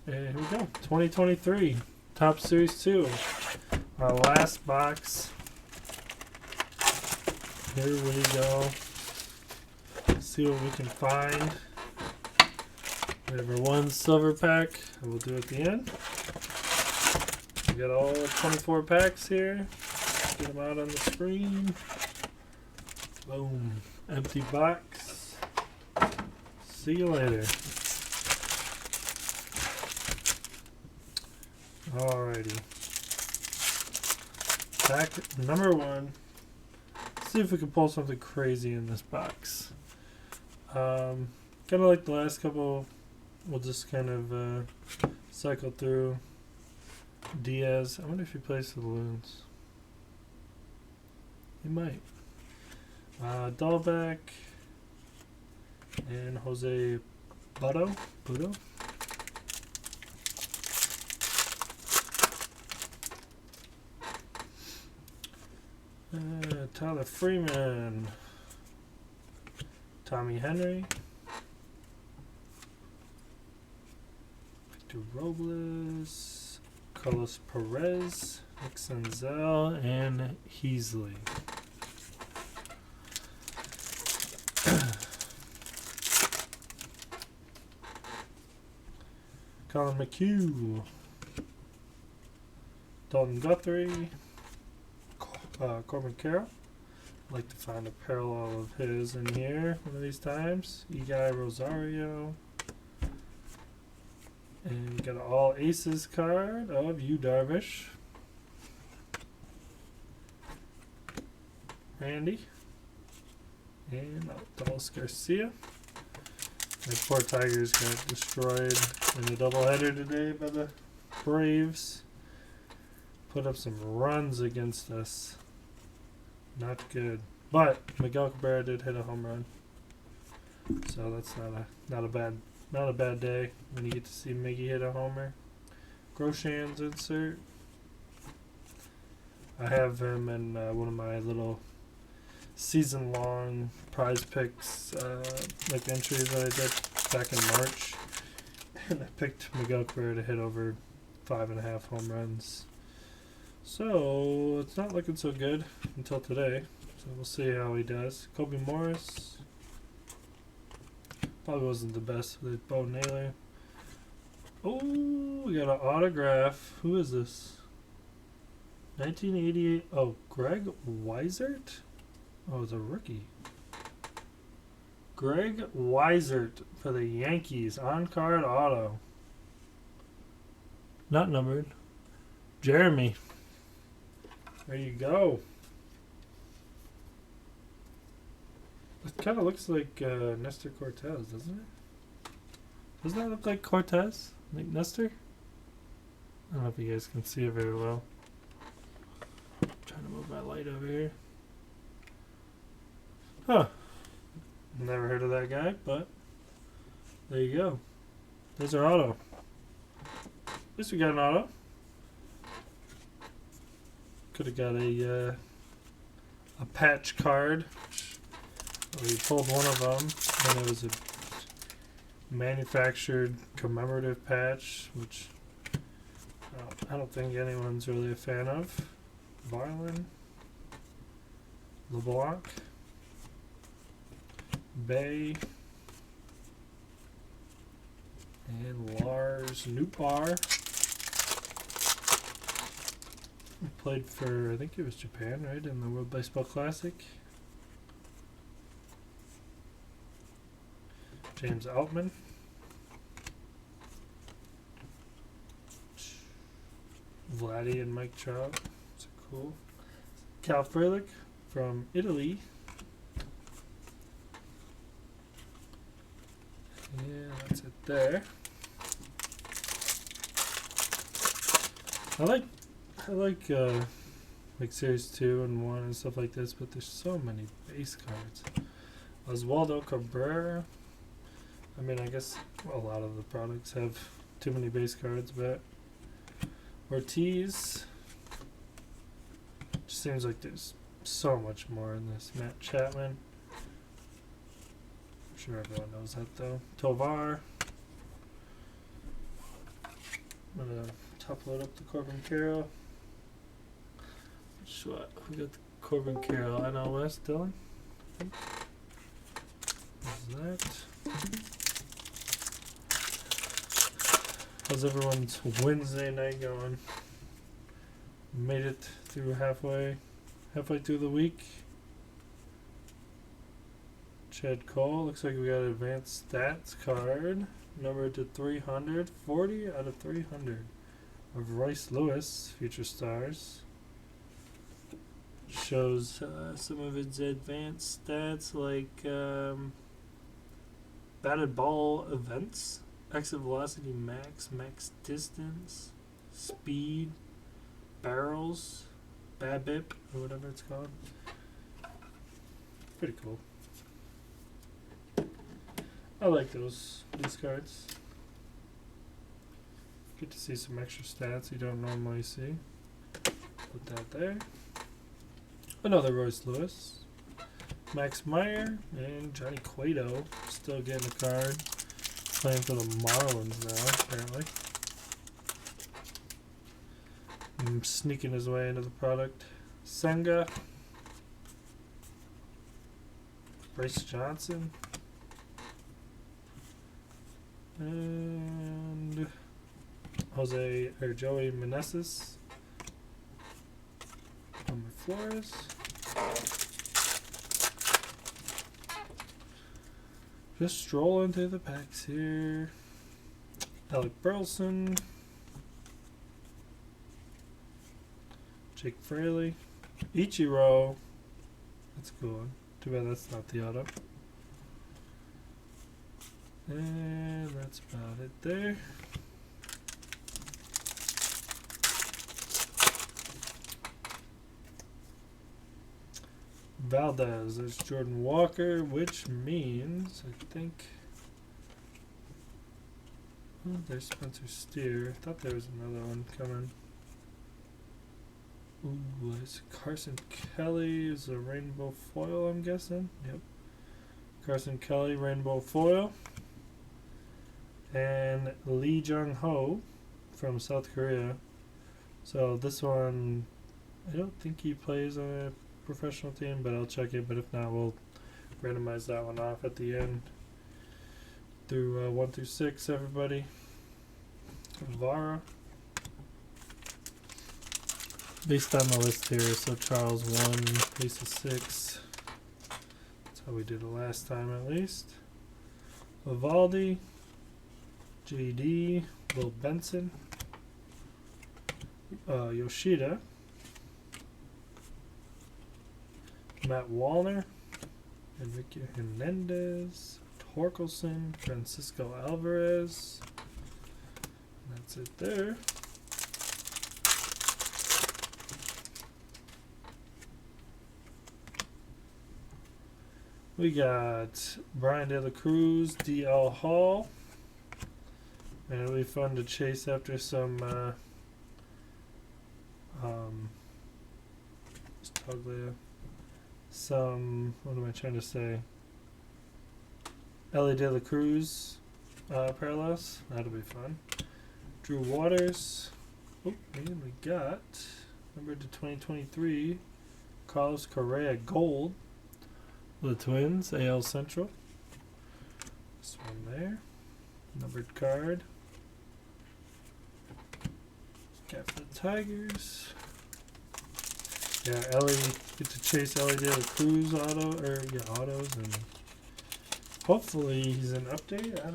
And here we go. 2023 Top Series 2. Our last box. Here we go. Let's see what we can find. We have our one silver pack, and we'll do it at the end. We got all 24 packs here. Get them out on the screen. Boom. Empty box. See you later. Alrighty. Pack number 1. Let's see if we can pull something crazy in this box. Kind of like the last couple, we'll just kind of cycle through. Diaz. I wonder if he plays for the Loons. He might. Dahlbeck and Jose Butto. Tyler Freeman, Tommy Henry, Victor Robles, Carlos Perez, Nick Senzel, and Heasley. Colin McHugh, Dalton Guthrie, Corbin Carroll. I'd like to find a parallel of his in here one of these times. Eguy Rosario. And we got an all aces card of Yu Darvish. Randy. And Dallas Garcia. My poor Tigers got destroyed in a doubleheader today by the Braves. Put up some runs against us. Not good. But Miguel Cabrera did hit a home run. So that's not a bad day when you get to see Miggy hit a homer. Grosjean's insert. I have him in one of my little season-long prize picks like entries that I did back in March. And I picked Miguel Cabrera to hit over 5.5 home runs. So it's not looking so good until today. So we'll see how he does. Kobe Morris. Probably wasn't the best with Bo Naylor. Oh, we got an autograph. Who is this? 1988. Oh, Greg Weisert? Oh, it's a rookie. Greg Weisert for the Yankees. On-card auto. Not numbered. Jeremy. There you go. It kind of looks like Nestor Cortez, doesn't it? Doesn't that look like Cortez? Like Nestor? I don't know if you guys can see it very well. I'm trying to move my light over here. Huh. Never heard of that guy, but there you go. There's our auto. At least we got an auto. Could have got a patch card. We pulled one of them, and it was a manufactured commemorative patch, which I don't think anyone's really a fan of. Varlin, LeBlanc, Bay, and Lars Nootbaar. Played for, I think it was Japan, right, in the World Baseball Classic. James Outman. Vladdy and Mike Trout. That's cool. Cal Frelick from Italy. Yeah, that's it there. I like Series 2 and 1 and stuff like this, but there's so many base cards. Oswaldo Cabrera. I mean, I guess a lot of the products have too many base cards, but Ortiz. Just seems like there's so much more in this. Matt Chapman. I'm sure everyone knows that, though. Tovar. I'm gonna top load up the Corbin Carroll. What? We got the Corbin Carroll NL West, Dylan. What's that? How's everyone's Wednesday night going? Made it through halfway through the week. Chad Cole, looks like we got an advanced stats card, numbered to 300, 40 out of 300 of Royce Lewis, Future Stars. Shows some of his advanced stats like batted ball events, exit velocity max, max distance, speed, barrels, BABIP, or whatever it's called. Pretty cool. I like these cards. Get to see some extra stats you don't normally see. Put that there. Another Royce Lewis, Max Meyer, and Johnny Cueto still getting a card. Playing for the Marlins now, apparently. Sneaking his way into the product. Senga, Bryce Johnson, and Joey Meneses. Number Flores. Just strolling through the packs here. Alec Burleson. Jake Fraley. Ichiro. That's a cool one. Too bad that's not the auto. And that's about it there. Valdez, there's Jordan Walker, which means, I think, oh, there's Spencer Steer. I thought there was another one coming. Ooh, it's Carson Kelly is a rainbow foil, I'm guessing. Yep. Carson Kelly, rainbow foil. And Lee Jung-ho from South Korea. So this one, I don't think he plays on a professional team, but I'll check it. But if not, we'll randomize that one off at the end through 1 through 6. Everybody, Vara, based on the list here. So Charles 1, Lisa 6. That's how we did it last time, at least. Evaldi, JD, Will Benson, Yoshida, Matt Wallner, Enrique Hernandez, Torkelson, Francisco Alvarez. That's it there. We got Brian De La Cruz, DL Hall. And it'll be fun to chase after some what am I trying to say? Ellie De La Cruz parallels. That'll be fun. Drew Waters. Oh, and we got numbered to 2023 Carlos Correa Gold. The Twins, AL Central. This one there. Numbered card. Got for the Tigers. Yeah, Ellie, get to chase Ellie De La Cruz autos, and hopefully he's an update. I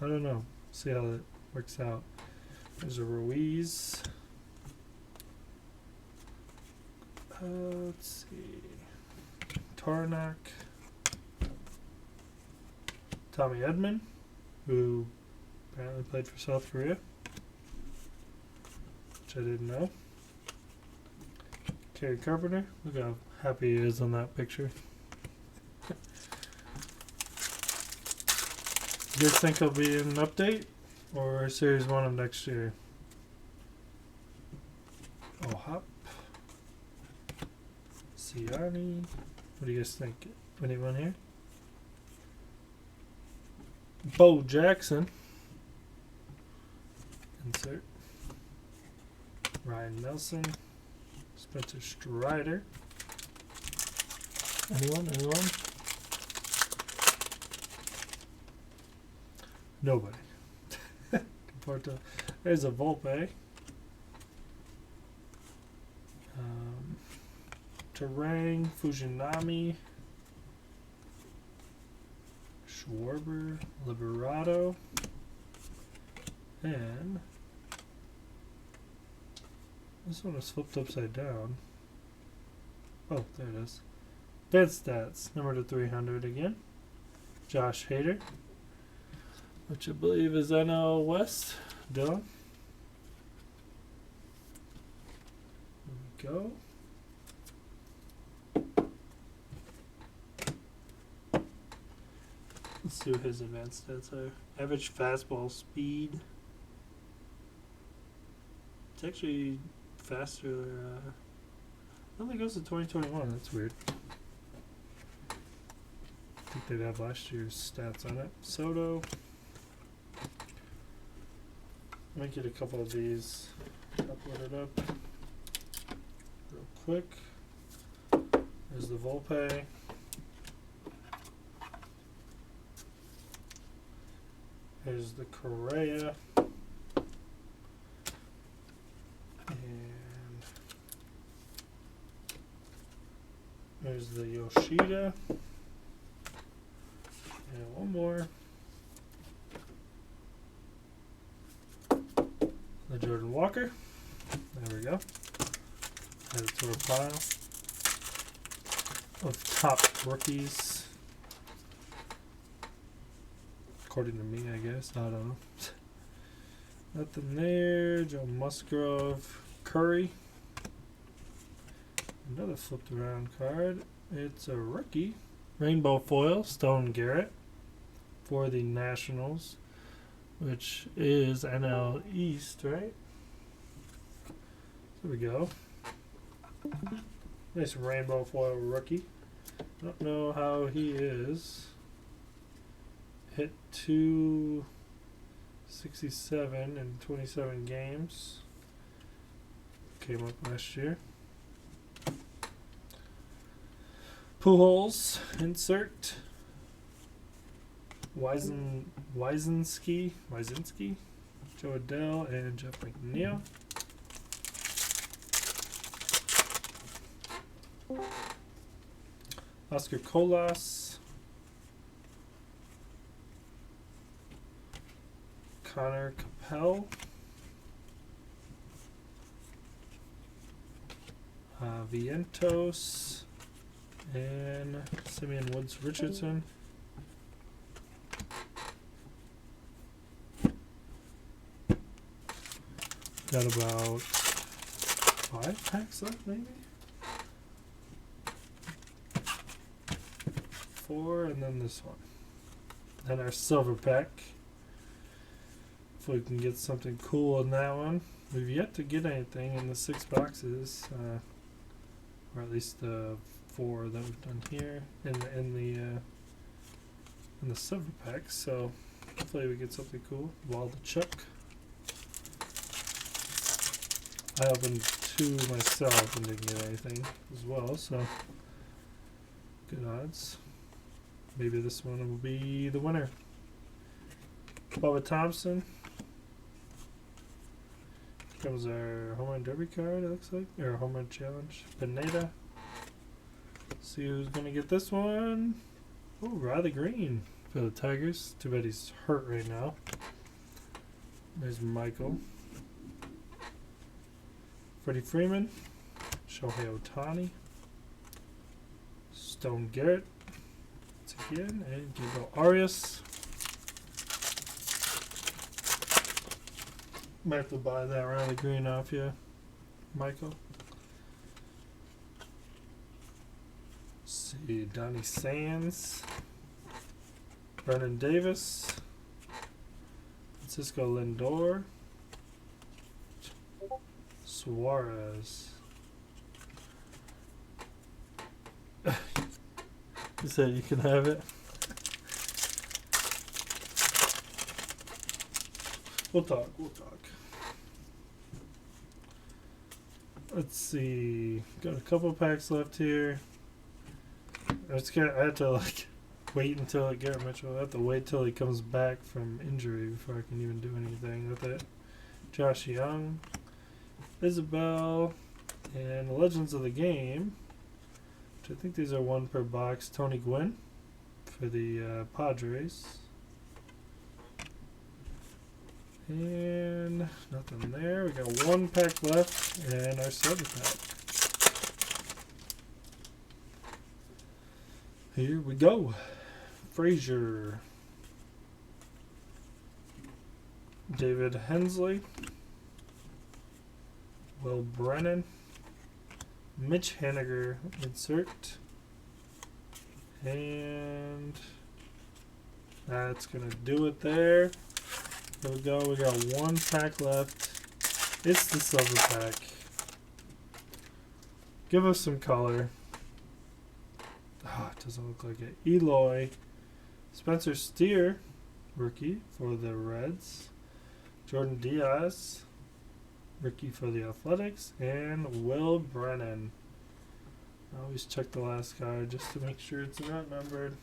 don't know. See how that works out. There's a Ruiz. Let's see. Tarnak. Tommy Edman, who apparently played for South Korea, which I didn't know. Kerry Carpenter, look how happy he is on that picture. You guys think he'll be in an update or Series 1 of next year? Oh, Hop. Siani. What do you guys think? Anyone here? Bo Jackson. insert. Ryan Nelson, Spencer Strider. Anyone? Nobody. There's a Volpe. Terang, Fujinami, Schwarber, Liberato, and this one is flipped upside down. Oh, there it is. Advanced stats, number to 300 again. Josh Hader, which I believe is NL West. Dylan. There we go. Let's see what his advanced stats are. Average fastball speed. It's actually faster. I don't think it goes to 2021. That's weird. I think they'd have last year's stats on it. Soto. Might get a couple of these uploaded up real quick. There's the Volpe. There's the Correa. And there's the Yoshida. And one more. The Jordan Walker. There we go. Add it to our pile of top rookies. According to me, I guess. I don't know. Nothing there. Joe Musgrove. Curry. Another flipped around card. It's a rookie. Rainbow foil. Stone Garrett. For the Nationals. Which is NL East, right? There we go. Nice rainbow foil rookie. Don't know how he is. Hit 267 in 27 games. Came up last year. Pujols, insert. Wyzinski, Joe Adell, and Jeff McNeil. Oscar Colas. Connor Capel. Vientos. And Simeon Woods Richardson. Got about 5 packs left, maybe? 4, and then this one. Then our silver pack. If we can get something cool in that one. We've yet to get anything in the 6 boxes, or at least the 4 that we've done here in the silver pack. So hopefully we get something cool. Waldichuk. I opened 2 myself and didn't get anything as well, so good odds. Maybe this one will be the winner. Bubba Thompson. Here comes our home run derby card, it looks like, or home run challenge. Pineda. See who's gonna get this one. Oh, Riley Green for the Tigers. Too bad he's hurt right now. There's Michael. Freddie Freeman, Shohei Ohtani, Stone Garrett, once again, and Gabriel Arias. Might have to buy that Riley Green off you, Michael. Let's see, Donnie Sands, Brennan Davis, Francisco Lindor. Suarez. You said you can have it. We'll talk. let's see. Got a couple packs left here. I had to like wait until Garrett Mitchell. I have to wait till he comes back from injury before I can even do anything with it. Josh Young, Isabel, and the Legends of the Game, which I think these are one per box. Tony Gwynn for the Padres. And nothing there. We got one pack left and our silver pack. Here we go. Frazier, David Hensley, Will Brennan, Mitch Haniger, insert, and that's gonna do it there. There we go. We got one pack left. It's the silver pack. Give us some color. It doesn't look like it. Eloy, Spencer Steer, rookie for the Reds. Jordan Diaz, rookie for the Athletics, and Will Brennan. I always check the last card just to make sure it's not numbered.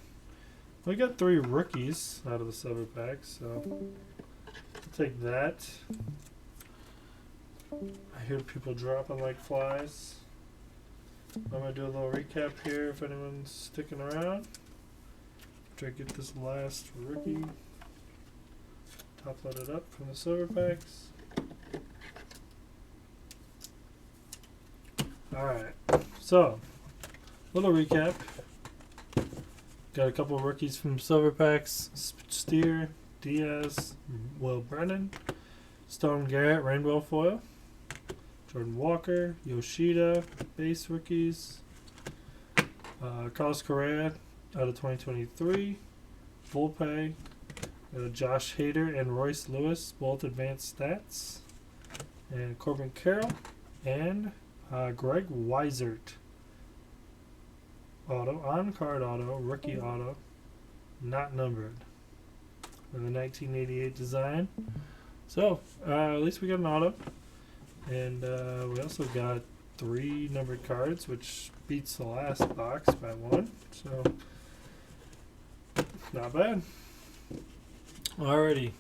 We got 3 rookies out of the silver pack, so I'll take that. I hear people dropping like flies. I'm going to do a little recap here if anyone's sticking around. After I get this last rookie top loaded up from the silver packs. Alright, so little recap. Got a couple of rookies from silver packs. Steer, Diaz, Will Brennan, Stone Garrett, Rainbow Foil, Jordan Walker, Yoshida, base rookies, Carlos Correa out of 2023, Volpe, Josh Hader and Royce Lewis, both advanced stats, and Corbin Carroll, and Greg Weisert. Auto, on-card auto, rookie auto, not numbered. For the 1988 design. So, at least we got an auto. And we also got 3 numbered cards, which beats the last box by 1. So, not bad. Alrighty,